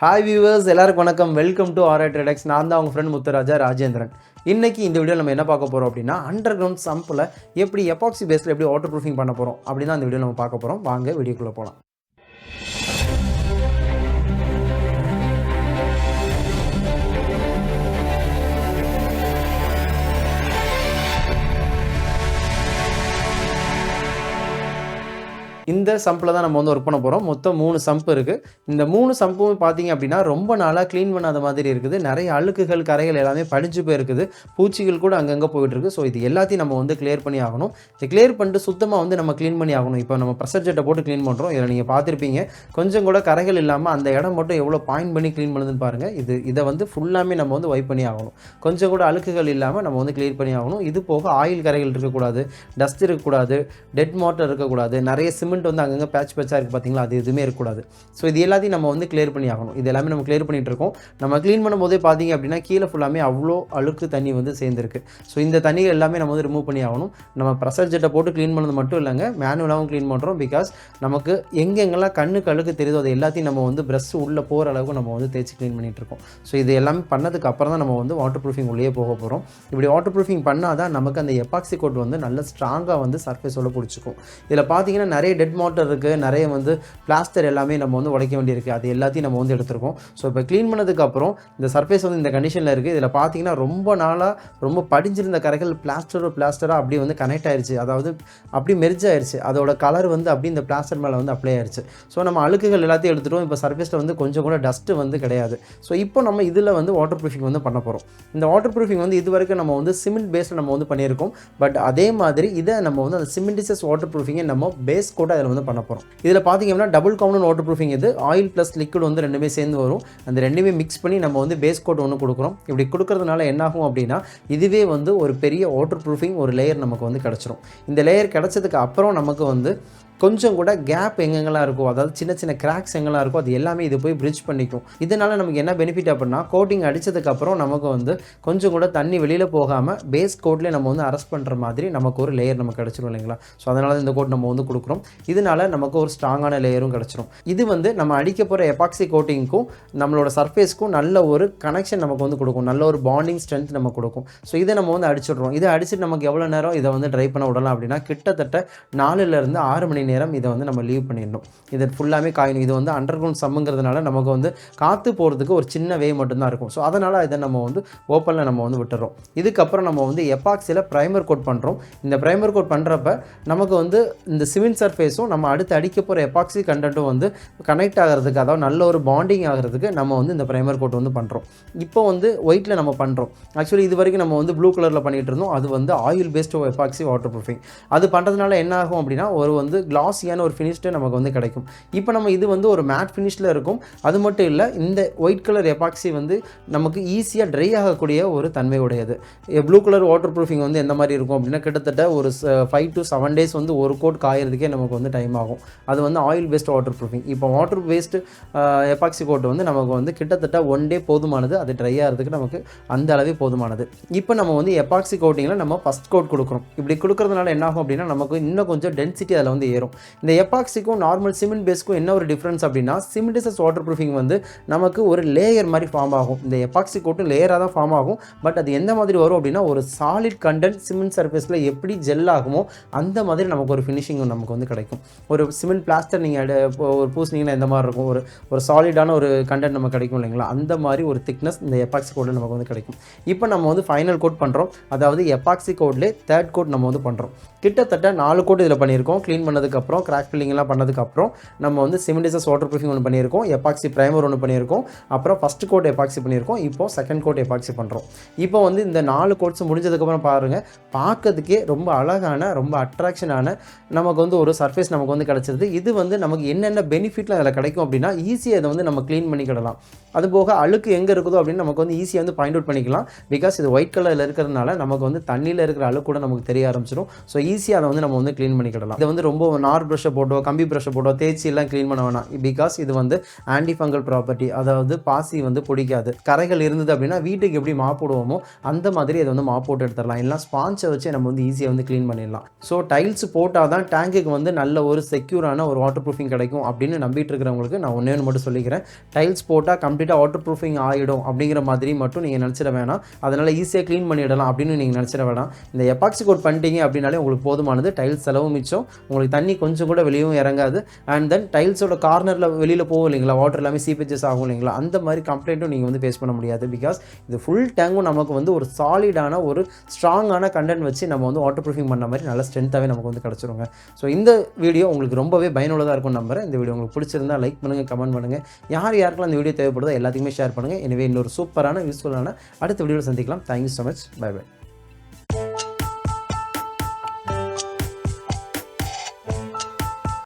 Hi viewers, எல்லாருக்கும் வணக்கம். Welcome to RI Tradex. நான் தான் உங்கள் ஃப்ரெண்ட் முத்துராஜா ராஜேந்திரன். இன்றைக்கி இந்த வீடியோ நம்ம என்ன பார்க்க போகிறோம் அப்படின்னா, அண்டர் கிரவுண்ட் சம்பில் எப்படி எபாக்சி பேஸில் எப்படி வாட்டர் ப்ரூஃபிங் பண்ண போகிறோம் அப்படின்னு தான் இந்த வீடியோ நம்ம பார்க்க போகிறோம். வாங்க வீடியோக்குள்ளே போகலாம். இந்த சம்பில் தான் நம்ம ஒர்க் பண்ண போகிறோம். மொத்தம் 3 சம்ப் இருக்குது. இந்த 3 சம்பும் பார்த்தீங்க அப்படின்னா ரொம்ப நாளாக க்ளீன் பண்ணாத மாதிரி இருக்குது. நிறைய அழுக்குகள், கரைகள் எல்லாமே படிஞ்சு போயிருக்குது. பூச்சிகள் கூட அங்கங்கே போயிட்டுருக்கு. ஸோ இது எல்லாத்தையும் நம்ம கிளியர் பண்ணி ஆகணும். இது கிளியர் பண்ணிட்டு சுத்தமாக நம்ம க்ளீன் பண்ணி ஆகணும். இப்போ நம்ம ப்ரெஷர் ஜெட்டை போட்டு க்ளீன் பண்ணுறோம். இதில் நீங்கள் பார்த்துருப்பீங்க, கொஞ்சம் கூட கரைகள் இல்லாமல் அந்த இடம் மட்டும் எவ்வளோ பாயிண்ட் பண்ணி க்ளீன் பண்ணுதுன்னு பாருங்கள். இதை ஃபுல்லாமே நம்ம வைப் பண்ணி ஆகணும். கொஞ்சம் கூட அழுக்குகள் இல்லாமல் நம்ம க்ளியர் பண்ணி ஆகணும். இது போக ஆயில் கரைகள் இருக்கக்கூடாது, டஸ்ட் இருக்கக்கூடாது, டெட் வாட்டர் இருக்கக்கூடாது, நிறைய சிமெண்ட் அங்கங்கே பேட்சாக இருக்குது பார்த்தீங்களா, அது எதுவுமே இருக்கக்கூடாது. ஸோ இது எல்லாத்தையும் நம்ம கிளியர் பண்ணி ஆகணும். இது எல்லாமே நம்ம கிளியர் பண்ணிட்டு இருக்கோம். நம்ம க்ளீன் பண்ணும்போதே பார்த்தீங்க அப்படின்னா கீழே ஃபுல்லாமே அவ்வளோ அழுக்கு தண்ணி சேர்ந்துருக்கு. ஸோ இந்த தண்ணி எல்லாமே நம்ம ரிமூவ் பண்ணி ஆகணும். நம்ம ப்ரெஷர் ஜெட்டை போட்டு க்ளீன் பண்ணது மட்டும் இல்லைங்க, மேனுவலாகவும் க்ளீன் பண்ணுறோம். பிகாஸ் நமக்கு எங்கெங்கெல்லாம் கண்ணுக்கு அழுக்கு தெரியுதோ அது எல்லாத்தையும் நம்ம ப்ரஷ் உள்ளே போகிற அளவுக்கு நம்ம தேய்ச்சி க்ளீன் பண்ணிகிட்டு இருக்கோம். ஸோ இது எல்லாமே பண்ணதுக்கு அப்புறம் தான் நம்ம வாட்டர் ப்ரூஃபிங் உள்ளே போக போகிறோம். இப்படி வாட்டர் ப்ரூஃபிங் பண்ணால் தான் நமக்கு அந்த எபாக்சி கோட் நல்ல ஸ்ட்ராங்காக சர்ஃபேஸோட பிடிச்சிக்கும். இதில் பார்த்தீங்கன்னா நிறைய டெட் வாட்டர் இருக்குது, நிறைய பிளாஸ்டர் எல்லாமே நம்ம உடைக்க வேண்டியிருக்கு. அது எல்லாத்தையும் நம்ம எடுத்துருக்கோம். ஸோ இப்போ க்ளீன் பண்ணதுக்கப்புறம் இந்த சர்ஃபேஸ் இந்த கண்டிஷனில் இருக்குது. இதில் பார்த்தீங்கன்னா ரொம்ப நாளாக ரொம்ப படிஞ்சிருந்த கரைகள் பிளாஸ்டராக அப்படி கனெக்ட் ஆயிடுச்சு. அதாவது அப்படி மெர்ஜ் ஆயிடுச்சு. அதோட கலர் அப்படி இந்த பிளாஸ்டர் மேலே அப்ளை ஆயிடுச்சு. ஸோ நம்ம அழுக்குகள் எல்லாத்தையும் எடுத்துட்டோம். இப்போ சர்ஃபேஸில் கொஞ்சம் கூட டஸ்ட்டு கிடையாது. ஸோ இப்போ நம்ம இதில் வாட்டர் ப்ரூஃபிங் பண்ண போகிறோம். இந்த வாட்டர் ப்ரூஃபிங் இது வரைக்கும் நம்ம சிமெண்ட் பேஸில் நம்ம பண்ணியிருக்கோம். பட் அதே மாதிரி இதை நம்ம அந்த சிமெண்டிசஸ் வாட்டர் ப்ரூஃபிங்கை நம்ம பேஸ் கூட அதில் பண்ண போகிறோம். இதில் பார்த்தீங்கன்னா டபுள் காம்பவுண்ட் வாட்டர் ப்ரூஃபிங். இது ஆயில் ப்ளஸ் லிக்விட் ரெண்டுமே சேர்ந்து வரும். அந்த ரெண்டுமே மிக்ஸ் பண்ணி நம்ம பேஸ் கோட் கொடுக்குறோம். இப்படி கொடுக்கறதுனால என்னாகும் அப்படின்னா, இதுவே ஒரு பெரிய வாட்டர் ப்ரூஃபிங் ஒரு லேயர் நமக்கு கிடச்சிரும். இந்த லேயர் கிடச்சதுக்கு அப்புறம் நமக்கு கொஞ்சம் கூட கேப் எங்கெங்கெல்லாம் இருக்கோ, அதாவது சின்ன சின்ன கிராக்ஸ் எங்கெல்லாம் இருக்கோ, அது எல்லாமே இது போய் பிரிட்ஜ் பண்ணிக்கும். இதனால் நமக்கு என்ன பெனிஃபிட் அப்படின்னா, கோட்டிங் அடித்ததுக்கப்புறம் நமக்கு கொஞ்சம் கூட தண்ணி வெளியில் போகாமல் பேஸ் கோட்லேயே நம்ம அரெஸ்ட் பண்ணுற மாதிரி நமக்கு ஒரு லேயர் நமக்கு கிடச்சிரும் இல்லைங்களா. ஸோ அதனால இந்த கோட் நம்ம கொடுக்குறோம். இதனால் நமக்கு ஒரு ஸ்ட்ராங்கான லேயரும் கிடச்சிரும். இது நம்ம அடிக்க போகிற எபாக்சி கோட்டிங்க்கும் நம்மளோட சர்ஃபேஸ்க்கும் நல்ல ஒரு கனெக்ஷன் நமக்கு கொடுக்கும். நல்ல ஒரு பாண்டிங் ஸ்ட்ரென்த் நமக்கு கொடுக்கும். ஸோ இதை நம்ம அடிச்சிடுறோம். இதை அடிச்சுட்டு நமக்கு எவ்வளோ நேரம் இதை ட்ரை பண்ண விடலாம் அப்படின்னா, கிட்டத்தட்ட 4லேருந்து 6 மணி நேரம் இதை நம்ம லீவ் பண்ணிடணும். இது ஃபுல்லாமே காயணும். இது அண்டர் கிரவுண்ட் சம்முங்கிறதுனால நமக்கு காற்று போகிறதுக்கு ஒரு சின்ன வே மட்டும்தான் இருக்கும். ஸோ அதனால் இதை நம்ம ஓப்பனில் நம்ம விட்டுறோம். இதுக்கப்புறம் நம்ம எபாக்சியில் ப்ரைமர் கோட் பண்ணுறோம். இந்த ப்ரைமர் கோட் பண்ணுறப்ப நமக்கு இந்த சிமெண்ட் சர்ஃபேஸும் நம்ம அடுத்து அடிக்க போகிற எபாக்சி கண்டென்ட்டும் கனெக்ட் ஆகிறதுக்கு, அதாவது நல்ல ஒரு பாண்டிங் ஆகிறதுக்கு நம்ம இந்த ப்ரைமர் கோட் பண்ணுறோம். இப்போ ஒயிட்டில் நம்ம பண்ணுறோம். ஆக்சுவலி இது வரைக்கும் நம்ம ப்ளூ கலரில் பண்ணிகிட்டு இருந்தோம். அது oil based epoxy water proofing. அது பண்ணுறதுனால என்ன ஆகும் அப்படின்னா, ஒரு கிளாஸியான ஒரு ஃபினிஷ்டு நமக்கு கிடைக்கும். இப்போ நம்ம இது ஒரு மேட் ஃபினிஷில் இருக்கும். அது மட்டும் இல்லை, இந்த ஒயிட் கலர் எபாக்சி நமக்கு ஈஸியாக ட்ரை ஆகக்கூடிய ஒரு தன்மை உடையது. ப்ளூ கலர் வாட்டர் ப்ரூஃபிங் எந்த மாதிரி இருக்கும் அப்படின்னா, கிட்டத்தட்ட ஒரு 5 to 7 days ஒரு கோட் காயறதுக்கே நமக்கு டைம் ஆகும். அது ஆயில் பேஸ்ட் வாட்டர் ப்ரூஃபிங். இப்போ வாட்டர் பேஸ்ட் எபாக்சி கோட் நமக்கு கிட்டத்தட்ட 1 day போதுமானது. அது ட்ரை ஆகிறதுக்கு நமக்கு அந்த அளவே போதுமானது. இப்போ நம்ம எபாக்சி கோட்டிங்கில் நம்ம ஃபஸ்ட் கோட் கொடுக்குறோம். இப்படி கொடுக்கறதுனால என்ன ஆகும் அப்படின்னா, நமக்கு இன்னும் கொஞ்சம் டென்சிட்டி அதில் ஏறும். இந்த எபாக்சிக்கும் நார்மல் சிமெண்ட் பேஸ்க்கும் என்ன ஒரு டிஃப்ரென்ஸ் அப்படின்னா, சிமெண்டிசஸ் வாட்டர் ப்ரூஃபிங் நமக்கு ஒரு லேயர் மாதிரி ஃபார்ம் ஆகும். இந்த எபாக்சி கோட்டும் லேயராக தான் ஃபார்ம் ஆகும். பட் அது எந்த மாதிரி வரும் அப்படின்னா, ஒரு சாலிட் கண்டென்ட் சிமெண்ட் சர்ஃபேஸில் எப்படி ஜெல் ஆகுமோ அந்த மாதிரி நமக்கு ஒரு ஃபினிஷிங் நமக்கு கிடைக்கும். ஒரு சிமெண்ட் பிளாஸ்டர் நீங்கள் ஒரு பூசினீங்கன்னா எந்த மாதிரி இருக்கும், ஒரு சாலிடான ஒரு கண்டென்ட் நமக்கு கிடைக்கும் இல்லைங்களா, அந்த மாதிரி ஒரு திக்னஸ் இந்த எபாக்சி கோட்டில் நமக்கு கிடைக்கும். இப்போ நம்ம ஃபைனல் கோட் பண்ணுறோம். அதாவது எபாக்சி கோட்லேயே 3rd கோட் நம்ம பண்ணுறோம். கிட்டத்தட்ட 4 கோட் இதில் பண்ணியிருக்கோம். க்ளீன் பண்ணதுக்கப்புறம் கிராக் ஃபில்லிங்லாம் பண்ணதுக்கப்புறம் நம்ம சிமெண்டிசஸ் வாட்டர் ப்ரூஃபிங் ஒன்று பண்ணியிருக்கோம், எபாக்சி ப்ரைமர் ஒன்று பண்ணியிருக்கோம், அப்புறம் ஃபஸ்ட் கோட் எபாக்சி பண்ணியிருக்கோம், இப்போ செகண்ட் கோட் எபாக்சி பண்ணுறோம். இப்போ இந்த 4 கோட்ஸ் முடிஞ்சதுக்கப்புறம் பாருங்கள், பார்க்கறதுக்கே ரொம்ப அழகான, ரொம்ப அட்ராக்ஷனான நமக்கு ஒரு சர்ஃபேஸ் நமக்கு கிடச்சிருது. இது நமக்கு என்னென்ன பெனிஃபிட்லாம் அதில் கிடைக்கும் அப்படின்னா, ஈஸியாக இதை நம்ம க்ளீன் பண்ணிக்கிடலாம். அதுபோக அழுக்கு எங்கே இருக்குதோ அப்படின்னு நமக்கு ஈஸியாக பாயிண்ட் அவுட் பண்ணிக்கலாம். பிகாஸ் இது ஒயிட் கலரில் இருக்கிறதுனால நமக்கு தண்ணியில் இருக்கிற அழுக்கு கூட நமக்கு தெரிய ஆரம்பிச்சிடும். ஸோ ஈஸியாக அதை நம்ம க்ளீன் பண்ணிக்கிடலாம். இது ரொம்ப நார் ப்ரஷ்ஷை போட்டோ கம்பி ப்ரஷ்ஷை போட்டோ தேய்ச்சி எல்லாம் க்ளீன் பண்ண வேணாம். பிகாஸ் இது வந்து ஆன்டி ஃபங்கல் ப்ராப்பர்ட்டி, அதாவது பாசி வந்து பிடிக்காது. கரைகள் இருந்தது அப்படின்னா வீட்டுக்கு எப்படி மாப் போடுவோமோ அந்த மாதிரி அதை வந்து மாப் போட்டு எடுத்துடலாம். இல்லை ஸ்பாஞ்சை வச்சு நம்ம வந்து ஈஸியாக வந்து க்ளீன் பண்ணிடலாம். ஸோ டைல்ஸ் போட்டால் தான் டேங்குக்கு வந்து நல்ல ஒரு செக்யூரான ஒரு வாட்டர் ப்ரூஃபிங் கிடைக்கும் அப்படின்னு நம்பிட்டு இருக்கிறவங்களுக்கு நான் ஒன்றே மட்டும் சொல்லிக்கிறேன். டைல்ஸ் போட்டால் கம்ப்ளீட்டாக வாட்டர் ப்ரூஃபிங் ஆகிடும் அப்படிங்கிற மாதிரி மட்டும் நீங்கள் நினச்சிட வேணாம். அதனால் ஈஸியாக க்ளீன் பண்ணிடலாம் அப்படின்னு நீங்கள் நினச்சிட வேணாம். இந்த எபாக்சி கோட் பண்ணிட்டீங்க அப்படின்னாலே உங்களுக்கு போதுமானது. டைல்ஸ் செலவு மிச்சம், உங்களுக்கு தண்ணி கொஞ்சம் கூட வெளியும் இறங்காது. அண்ட் தென் டைல்ஸோட கார்னரில் வெளியில் போகும் இல்லைங்களா, வாட்டர் எல்லாமே சீப்பேஜஸ் ஆகும் இல்லைங்களா, அந்த மாதிரி கம்ப்ளைண்ட்டும் நீங்கள் வந்து ஃபேஸ் பண்ண முடியாது. பிகாஸ் இது ஃபுல் டேங்கும் நமக்கு வந்து ஒரு சாலிடான ஒரு ஸ்ட்ராங்கான கண்டென்ட் வச்சு நம்ம வந்து வாட்டர் ப்ரூஃபிங் பண்ண மாதிரி நல்ல ஸ்ட்ரென்த்தாகவே நமக்கு வந்து கிடச்சிருங்க. ஸோ இந்த வீடியோ உங்களுக்கு ரொம்பவே பயனுள்ளதாக இருக்கும் நம்புறேன். இந்த வீடியோ உங்களுக்கு பிடிச்சிருந்தா லைக் பண்ணுங்கள், கமெண்ட் பண்ணுங்கள். யாருக்கெல்லாம் இந்த வீடியோ தேவைப்படுதோ எல்லாத்தையுமே ஷேர் பண்ணுங்கள். எனவே இன்னொரு சூப்பரான யூஸ்ஃபுல்லான அடுத்த வீடியோவில் சந்திக்கலாம். Thank you so much. Bye by.